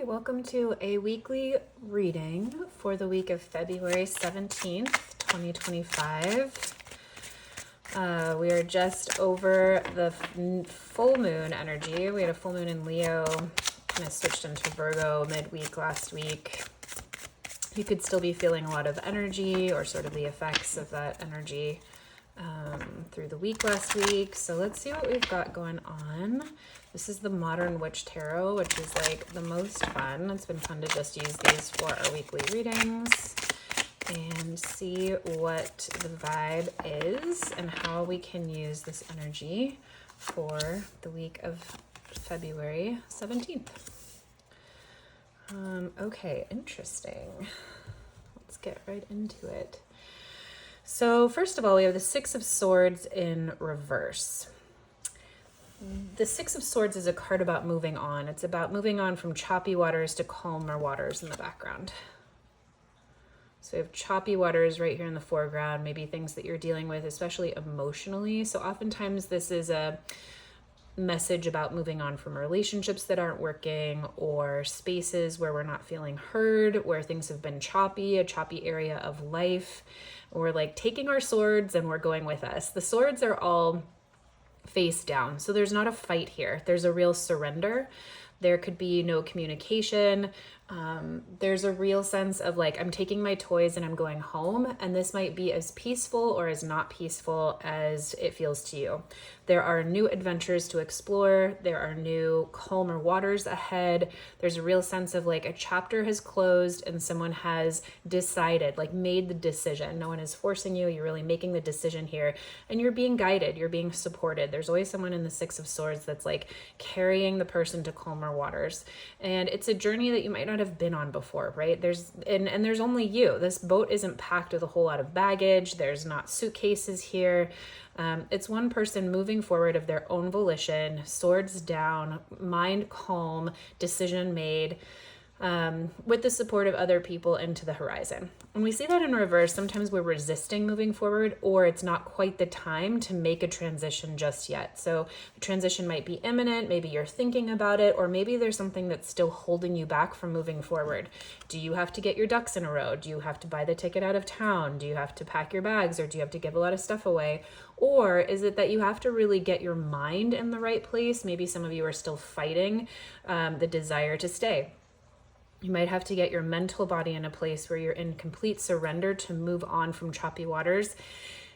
Welcome to a weekly reading for the week of February 17th, 2025. We are just over the full moon energy. We had a full moon in Leo, kind of switched into Virgo midweek last week. You could still be feeling a lot of energy or sort of the effects of that energy through the week last week. So let's see what we've got going on. This is the Modern Witch Tarot, which is like the most fun. It's been fun to just use these for our weekly readings and see what the vibe is and how we can use this energy for the week of February 17th. Okay, interesting. Let's get right into it. So first of all, we have the Six of Swords in reverse. The Six of Swords is a card about moving on. It's about moving on from choppy waters to calmer waters in the background. So we have choppy waters right here in the foreground, maybe things that you're dealing with, especially emotionally. So oftentimes this is a message about moving on from relationships that aren't working or spaces where we're not feeling heard, where things have been choppy, a choppy area of life. We're like taking our swords and we're going with us. The swords are all face down. So there's not a fight here. There's a real surrender. There could be no communication. There's a real sense of like, I'm taking my toys and I'm going home. And this might be as peaceful or as not peaceful as it feels to you. There are new adventures to explore. There are new calmer waters ahead. There's a real sense of like a chapter has closed and someone has decided, like made the decision. No one is forcing you. You're really making the decision here and you're being guided. You're being supported. There's always someone in the Six of Swords that's like carrying the person to calmer waters. And it's a journey that you might not have been on before, right? There's only you. This boat isn't packed with a whole lot of baggage. There's not suitcases here. It's one person moving forward of their own volition, swords down, mind calm, decision made, with the support of other people into the horizon. And we see that in reverse. Sometimes we're resisting moving forward, or it's not quite the time to make a transition just yet. So the transition might be imminent. Maybe you're thinking about it, or maybe there's something that's still holding you back from moving forward. Do you have to get your ducks in a row? Do you have to buy the ticket out of town? Do you have to pack your bags, or do you have to give a lot of stuff away? Or is it that you have to really get your mind in the right place? Maybe some of you are still fighting the desire to stay. You might have to get your mental body in a place where you're in complete surrender to move on from choppy waters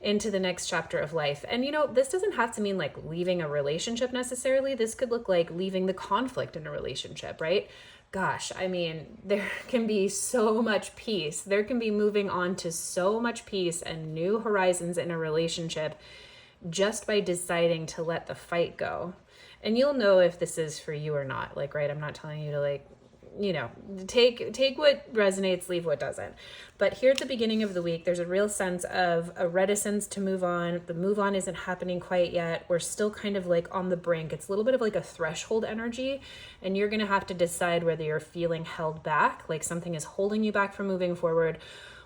into the next chapter of life. And you know, this doesn't have to mean like leaving a relationship necessarily. This could look like leaving the conflict in a relationship, right? Gosh, I mean, there can be so much peace. There can be moving on to so much peace and new horizons in a relationship just by deciding to let the fight go. And you'll know if this is for you or not. Like, right, I'm not telling you to like, you know, take what resonates, leave what doesn't. But here at the beginning of the week, there's a real sense of a reticence to move on. The move on isn't happening quite yet. We're still kind of like on the brink. It's a little bit of like a threshold energy, and you're going to have to decide whether you're feeling held back, like something is holding you back from moving forward,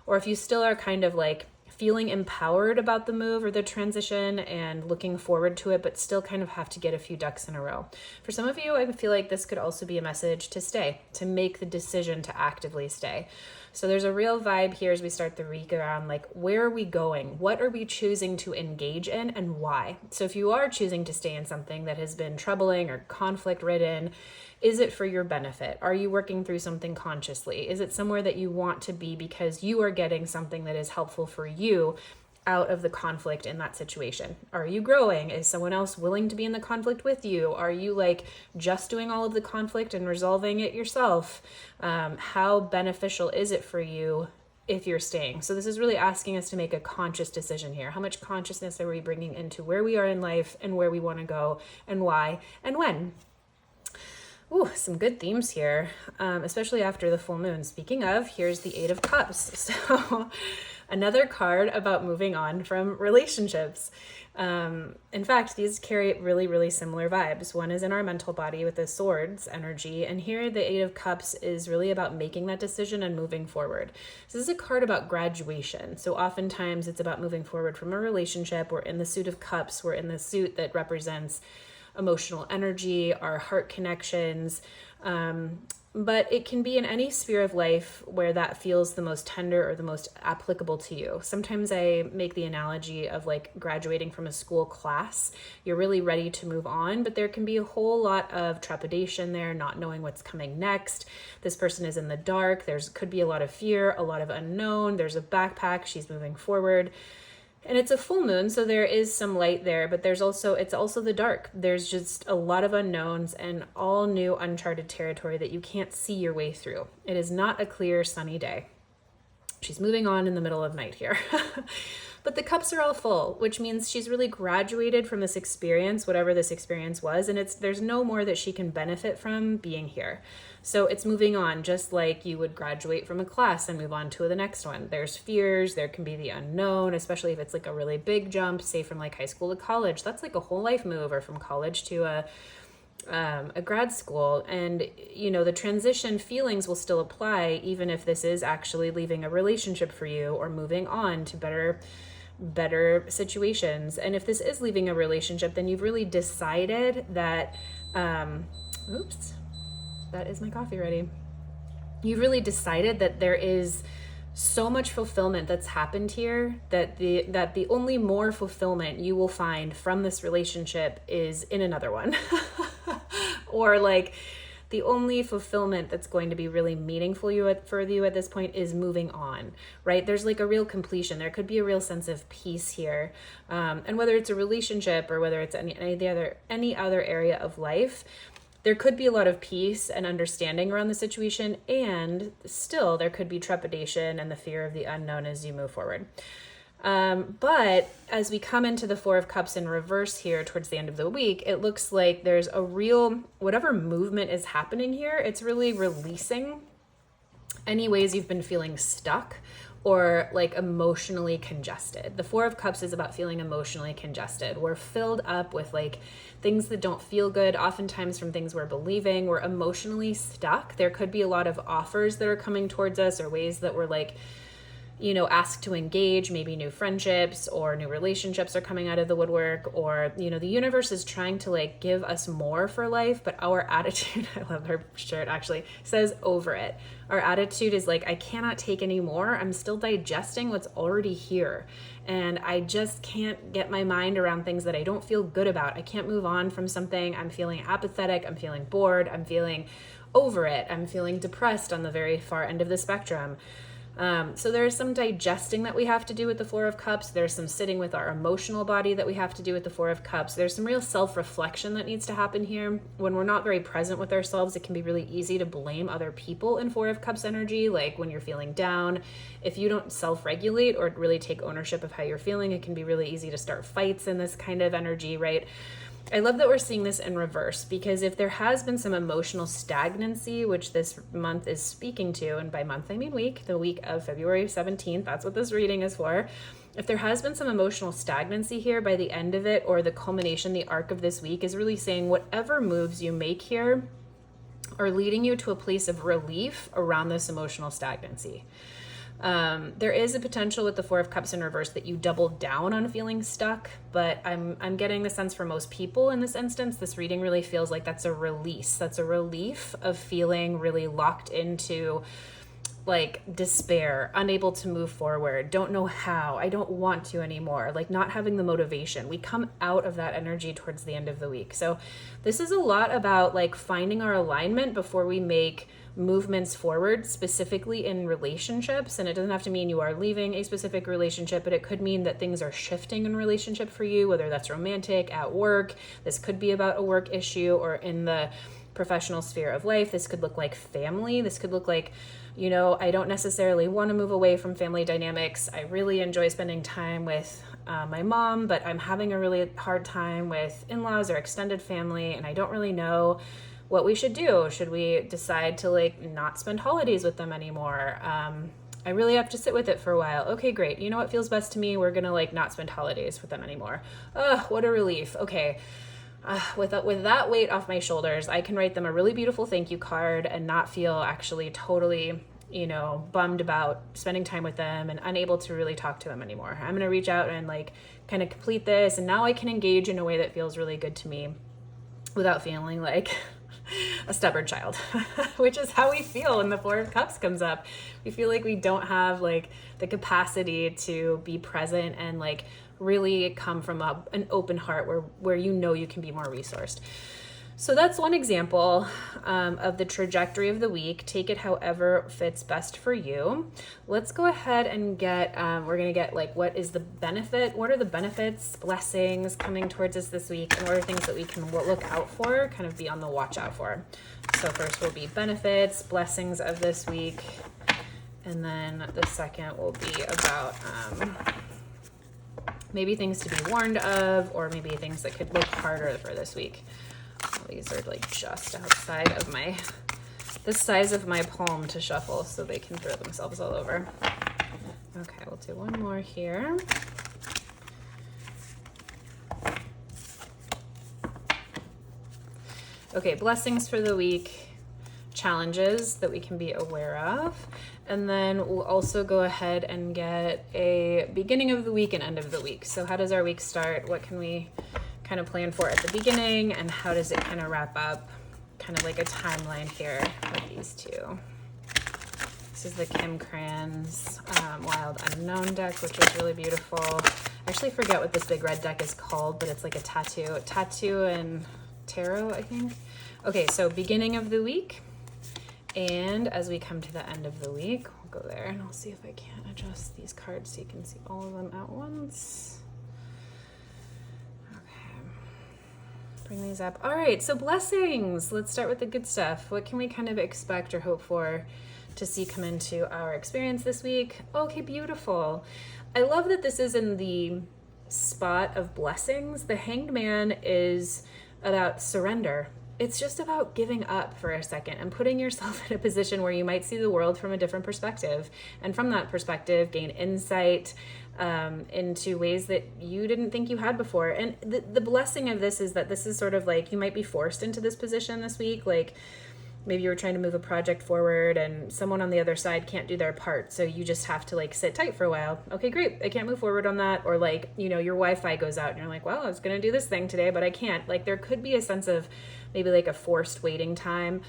or if you still are kind of like feeling empowered about the move or the transition and looking forward to it, but still kind of have to get a few ducks in a row. For some of you, I feel like this could also be a message to stay, to make the decision to actively stay. So there's a real vibe here as we start the week around like, where are we going? What are we choosing to engage in and why? So if you are choosing to stay in something that has been troubling or conflict ridden, is it for your benefit? Are you working through something consciously? Is it somewhere that you want to be because you are getting something that is helpful for you out of the conflict in that situation? Are you growing? Is someone else willing to be in the conflict with you? Are you like just doing all of the conflict and resolving it yourself? How beneficial is it for you if you're staying? So this is really asking us to make a conscious decision here. How much consciousness are we bringing into where we are in life and where we want to go and why and when? Ooh, some good themes here, especially after the full moon. Speaking of, here's the Eight of Cups. So another card about moving on from relationships. In fact, these carry really, really similar vibes. One is in our mental body with the swords energy, and here the Eight of Cups is really about making that decision and moving forward. So this is a card about graduation. So oftentimes it's about moving forward from a relationship. We're in the suit of cups. We're in the suit that represents emotional energy, our heart connections, but it can be in any sphere of life where that feels the most tender or the most applicable to you. Sometimes I make the analogy of like graduating from a school class. You're really ready to move on, but there can be a whole lot of trepidation there, not knowing what's coming next. This person is in the dark. Could be a lot of fear, a lot of unknown. There's a backpack. She's moving forward. And it's a full moon, so there is some light there, but it's also the dark. There's just a lot of unknowns and all new uncharted territory that you can't see your way through. It is not a clear, sunny day. She's moving on in the middle of night here. But the cups are all full, which means she's really graduated from this experience, whatever this experience was, and there's no more that she can benefit from being here. So it's moving on, just like you would graduate from a class and move on to the next one. There's fears, there can be the unknown, especially if it's like a really big jump, say from like high school to college. That's like a whole life move, or from college to a grad school. And the transition feelings will still apply, even if this is actually leaving a relationship for you or moving on to better situations. And if this is leaving a relationship, then you've really decided that oops, that is my coffee ready. You've really decided that there is so much fulfillment that's happened here, that the only more fulfillment you will find from this relationship is in another one. Or like the only fulfillment that's going to be really meaningful for you at this point is moving on, right? There's like a real completion. There could be a real sense of peace here. And whether it's a relationship or whether it's any other area of life, there could be a lot of peace and understanding around the situation, and still there could be trepidation and the fear of the unknown as you move forward. But as we come into the Four of Cups in reverse here towards the end of the week, it looks like there's a real, whatever movement is happening here, it's really releasing any ways you've been feeling stuck or like emotionally congested. The Four of Cups is about feeling emotionally congested. We're filled up with like things that don't feel good, oftentimes from things we're believing. We're emotionally stuck. There could be a lot of offers that are coming towards us, or ways that we're like, asked to engage, maybe new friendships or new relationships are coming out of the woodwork, or, the universe is trying to like give us more for life, but our attitude, I love her shirt actually, says over it. Our attitude is like, I cannot take any more. I'm still digesting what's already here. And I just can't get my mind around things that I don't feel good about. I can't move on from something. I'm feeling apathetic. I'm feeling bored. I'm feeling over it. I'm feeling depressed on the very far end of the spectrum. So there's some digesting that we have to do with the Four of Cups. There's some sitting with our emotional body that we have to do with the Four of Cups. There's some real self-reflection that needs to happen here. When we're not very present with ourselves, it can be really easy to blame other people in Four of Cups energy. Like when you're feeling down, if you don't self-regulate or really take ownership of how you're feeling, it can be really easy to start fights in this kind of energy, right? I love that we're seeing this in reverse, because if there has been some emotional stagnancy, which this month is speaking to, and by month I mean week, the week of February 17th, that's what this reading is for. If there has been some emotional stagnancy here, by the end of it, or the culmination, the arc of this week is really saying whatever moves you make here are leading you to a place of relief around this emotional stagnancy. There is a potential with the Four of Cups in reverse that you double down on feeling stuck, but I'm getting the sense for most people in this instance, this reading really feels like that's a release. That's a relief of feeling really locked into like despair, unable to move forward, don't know how, I don't want to anymore, like not having the motivation. We come out of that energy towards the end of the week. So this is a lot about like finding our alignment before we make movements forward, specifically in relationships. And it doesn't have to mean you are leaving a specific relationship, but it could mean that things are shifting in relationship for you, whether that's romantic, at work. This could be about a work issue, or in the professional sphere of life. This could look like family. This could look like, I don't necessarily want to move away from family dynamics. I really enjoy spending time with my mom, but I'm having a really hard time with in-laws or extended family, and I don't really know what we should do. Should we decide to like not spend holidays with them anymore? I really have to sit with it for a while. Okay, great. You know what feels best to me? We're going to like not spend holidays with them anymore. Oh, what a relief. Okay. With that weight off my shoulders, I can write them a really beautiful thank you card and not feel actually totally, bummed about spending time with them and unable to really talk to them anymore. I'm going to reach out and like kind of complete this. And now I can engage in a way that feels really good to me without feeling like a stubborn child, which is how we feel when the Four of Cups comes up. We feel like we don't have like the capacity to be present and like really come from an open heart where you know you can be more resourced. So that's one example of the trajectory of the week. Take it however fits best for you. Let's go ahead and get, we're going to get like, what is the benefit? What are the benefits, blessings coming towards us this week? And what are things that we can look out for, kind of be on the watch out for? So first will be benefits, blessings of this week. And then the second will be about maybe things to be warned of, or maybe things that could look harder for this week. These are like just outside of the size of my palm to shuffle, so they can throw themselves all over. Okay, we'll do one more here. Okay, blessings for the week, challenges that we can be aware of. And then we'll also go ahead and get a beginning of the week and end of the week. So how does our week start? What can we kind of plan for at the beginning, and how does it kind of wrap up? Kind of like a timeline here with these two. This is the Kim Kranz Wild Unknown deck, which is really beautiful. I actually forget what this big red deck is called, but it's like a tattoo and tarot, I think. Okay, so beginning of the week. And as we come to the end of the week, we'll go there and I'll see if I can adjust these cards so you can see all of them at once. Bring these up. All right, so blessings. Let's start with the good stuff. What can we kind of expect or hope for to see come into our experience this week? Okay, beautiful. I love that this is in the spot of blessings. The Hanged Man is about surrender. It's just about giving up for a second and putting yourself in a position where you might see the world from a different perspective. And from that perspective, gain insight into ways that you didn't think you had before. And the blessing of this is that this is sort of like, you might be forced into this position this week. Like maybe you were trying to move a project forward and someone on the other side can't do their part. So you just have to like sit tight for a while. Okay, great. I can't move forward on that. Or like, you know, your Wi-Fi goes out and you're like, well, I was going to do this thing today, but I can't. Like there could be a sense of maybe like a forced waiting time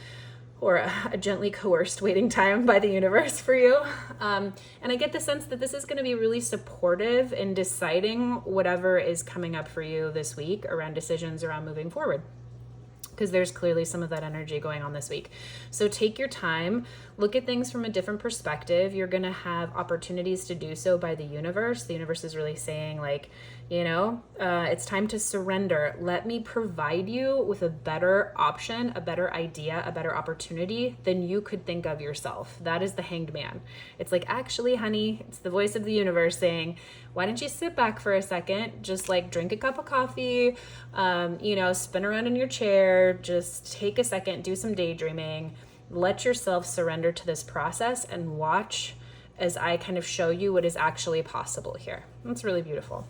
or a gently coerced waiting time by the universe for you. And I get the sense that this is going to be really supportive in deciding whatever is coming up for you this week around decisions around moving forward, because there's clearly some of that energy going on this week. So take your time, look at things from a different perspective. You're going to have opportunities to do so by the universe. The universe is really saying like, you know, it's time to surrender. Let me provide you with a better option, a better idea, a better opportunity than you could think of yourself. That is the Hanged Man. It's like, actually, honey, it's the voice of the universe saying, why don't you sit back for a second, just like drink a cup of coffee, you know, spin around in your chair, just take a second, do some daydreaming, let yourself surrender to this process and watch as I kind of show you what is actually possible here. That's really beautiful.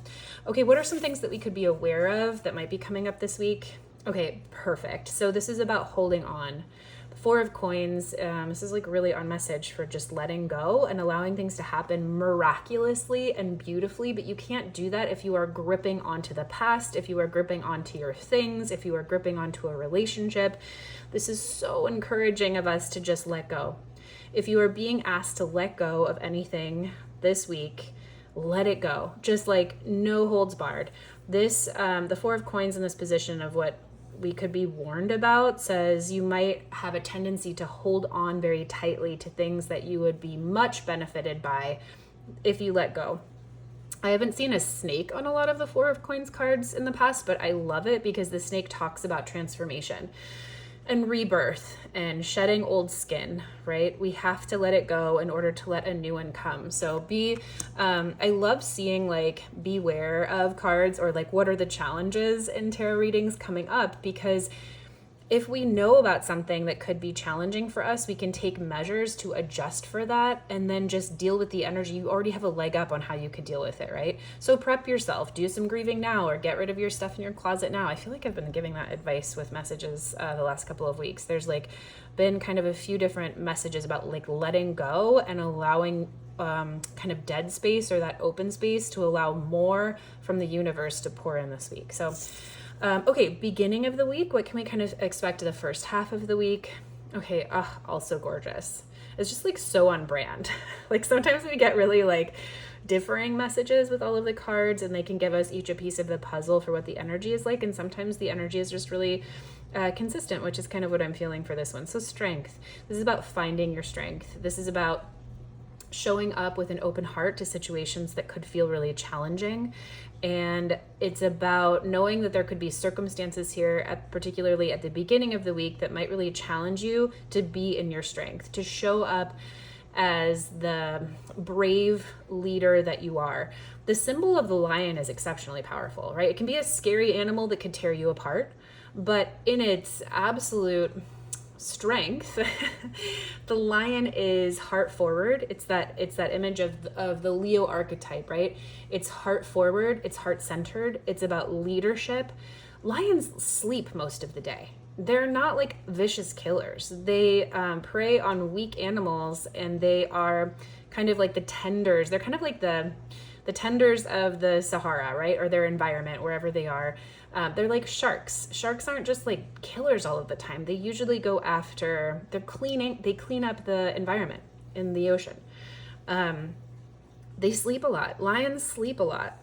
Okay, what are some things that we could be aware of that might be coming up this week? Okay, perfect. So this is about holding on. The Four of Coins, this is like really on message for just letting go and allowing things to happen miraculously and beautifully, but you can't do that if you are gripping onto the past, if you are gripping onto your things, if you are gripping onto a relationship. This is so encouraging of us to just let go. If you are being asked to let go of anything this week, let it go. Just like no holds barred. This, the Four of Coins in this position of what we could be warned about says you might have a tendency to hold on very tightly to things that you would be much benefited by if you let go. I haven't seen a snake on a lot of the Four of Coins cards in the past, but I love it because the snake talks about transformation and rebirth and shedding old skin, right? We have to let it go in order to let a new one come. So I love seeing like beware of cards, or like what are the challenges in tarot readings coming up, because if we know about something that could be challenging for us, we can take measures to adjust for that and then just deal with the energy. You already have a leg up on how you could deal with it, right? So prep yourself, do some grieving now, or get rid of your stuff in your closet now. I feel like I've been giving that advice with messages the last couple of weeks. There's like been kind of a few different messages about like letting go and allowing kind of dead space or that open space to allow more from the universe to pour in this week. So Okay, beginning of the week, what can we kind of expect the first half of the week? Okay, also gorgeous. It's just like so on brand. Like sometimes we get really like differing messages with all of the cards, and they can give us each a piece of the puzzle for what the energy is like. And sometimes the energy is just really consistent, which is kind of what I'm feeling for this one. So strength. This is about finding your strength. This is about showing up with an open heart to situations that could feel really challenging. And it's about knowing that there could be circumstances here, particularly at the beginning of the week, that might really challenge you to be in your strength, to show up as the brave leader that you are. The symbol of the lion is exceptionally powerful, right? It can be a scary animal that could tear you apart, but in its absolute strength, the lion is heart forward. It's that image of the Leo archetype, right? It's heart forward, it's heart centered, it's about leadership. Lions sleep most of the day. They're not like vicious killers. They prey on weak animals, and they are kind of like the tenders. They're kind of like the tenders of the Sahara, right? Or their environment, wherever they are. They're like sharks. Sharks aren't just like killers all of the time. They usually go after, they clean up the environment in the ocean. They sleep a lot. Lions sleep a lot.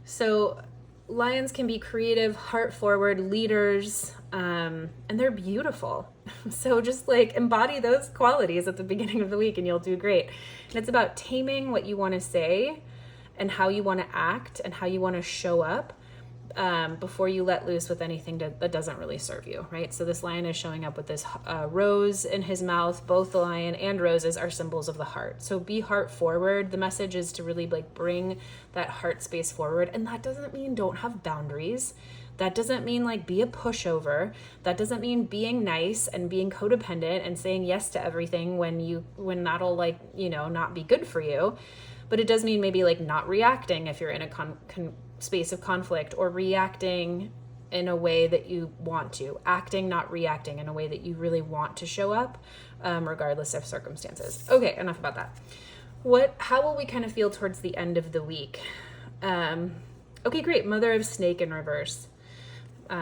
So lions can be creative, heart forward leaders, and they're beautiful. So just like embody those qualities at the beginning of the week and you'll do great. And it's about taming what you want to say and how you want to act and how you want to show up before you let loose with anything that doesn't really serve you, right? So this lion is showing up with this rose in his mouth. Both the lion and roses are symbols of the heart. So be heart forward. The message is to really like bring that heart space forward. And that doesn't mean don't have boundaries. That doesn't mean like be a pushover. That doesn't mean being nice and being codependent and saying yes to everything when that'll like, not be good for you. But it does mean maybe like not reacting if you're in a space of conflict, or reacting in a way that you want to, acting, not reacting, in a way that you really want to show up, regardless of circumstances. Okay, enough about that. How will we kind of feel towards the end of the week? Okay, great. Mother of Snake in reverse.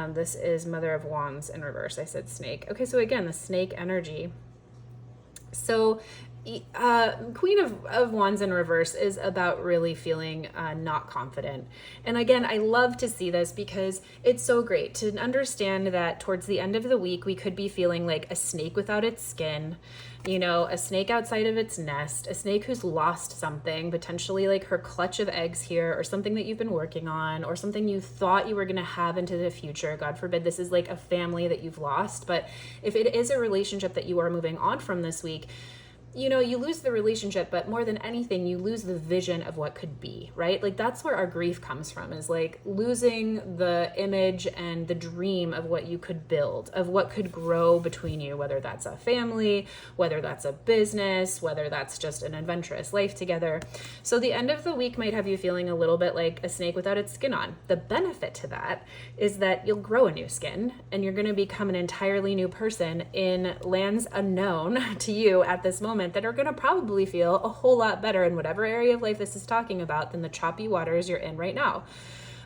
This is Mother of Wands in reverse. I said snake. Okay, so again, the snake energy. So Queen of Wands in reverse is about really feeling not confident. And again, I love to see this because it's so great to understand that towards the end of the week, we could be feeling like a snake without its skin, a snake outside of its nest, a snake who's lost something, potentially like her clutch of eggs here, or something that you've been working on, or something you thought you were going to have into the future. God forbid this is like a family that you've lost. But if it is a relationship that you are moving on from this week, you lose the relationship, but more than anything, you lose the vision of what could be, right? Like that's where our grief comes from, is like losing the image and the dream of what you could build, of what could grow between you, whether that's a family, whether that's a business, whether that's just an adventurous life together. So the end of the week might have you feeling a little bit like a snake without its skin on. The benefit to that is that you'll grow a new skin and you're going to become an entirely new person in lands unknown to you at this moment, that are going to probably feel a whole lot better in whatever area of life this is talking about than the choppy waters you're in right now.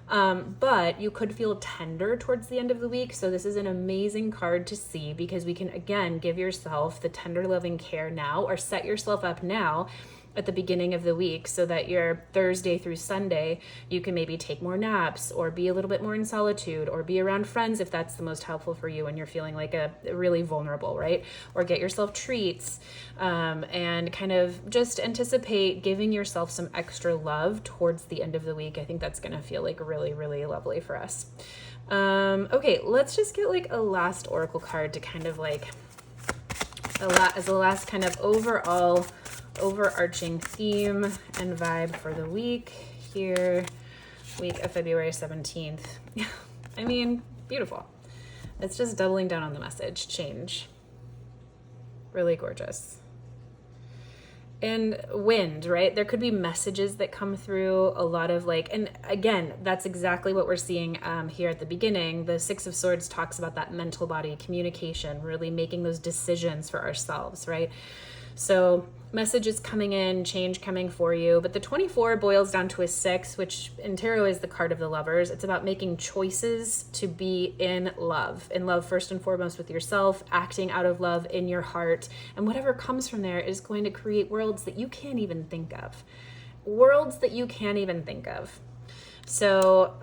But you could feel tender towards the end of the week. So this is an amazing card to see, because we can, again, give yourself the tender loving care now, or set yourself up now at the beginning of the week, so that your Thursday through Sunday, you can maybe take more naps, or be a little bit more in solitude, or be around friends if that's the most helpful for you and you're feeling like a really vulnerable, right? Or get yourself treats, and kind of just anticipate giving yourself some extra love towards the end of the week. I think that's going to feel like really, really lovely for us. Okay, let's just get like a last oracle card to kind of like as a last kind of overarching theme and vibe for the week here, week of February 17th. I mean, beautiful. It's just doubling down on the message, change. Really gorgeous. And wind, right? There could be messages that come through, a lot of like, and again, that's exactly what we're seeing here at the beginning. The Six of Swords talks about that mental body communication, really making those decisions for ourselves, right? So message is coming in, change coming for you. But the 24 boils down to a 6, which in tarot is the card of the lovers. It's about making choices to be in love first and foremost with yourself, acting out of love in your heart. And whatever comes from there is going to create worlds that you can't even think of. Worlds that you can't even think of. So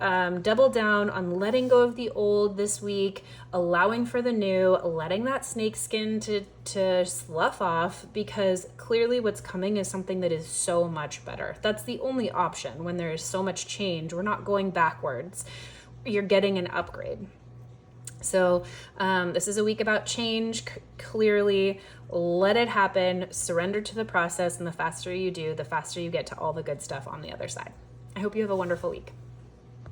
double down on letting go of the old this week, allowing for the new, letting that snake skin to slough off, because clearly what's coming is something that is so much better. That's the only option when there is so much change. We're not going backwards. You're getting an upgrade. So this is a week about change. Clearly, let it happen. Surrender to the process. And the faster you do, the faster you get to all the good stuff on the other side. I hope you have a wonderful week.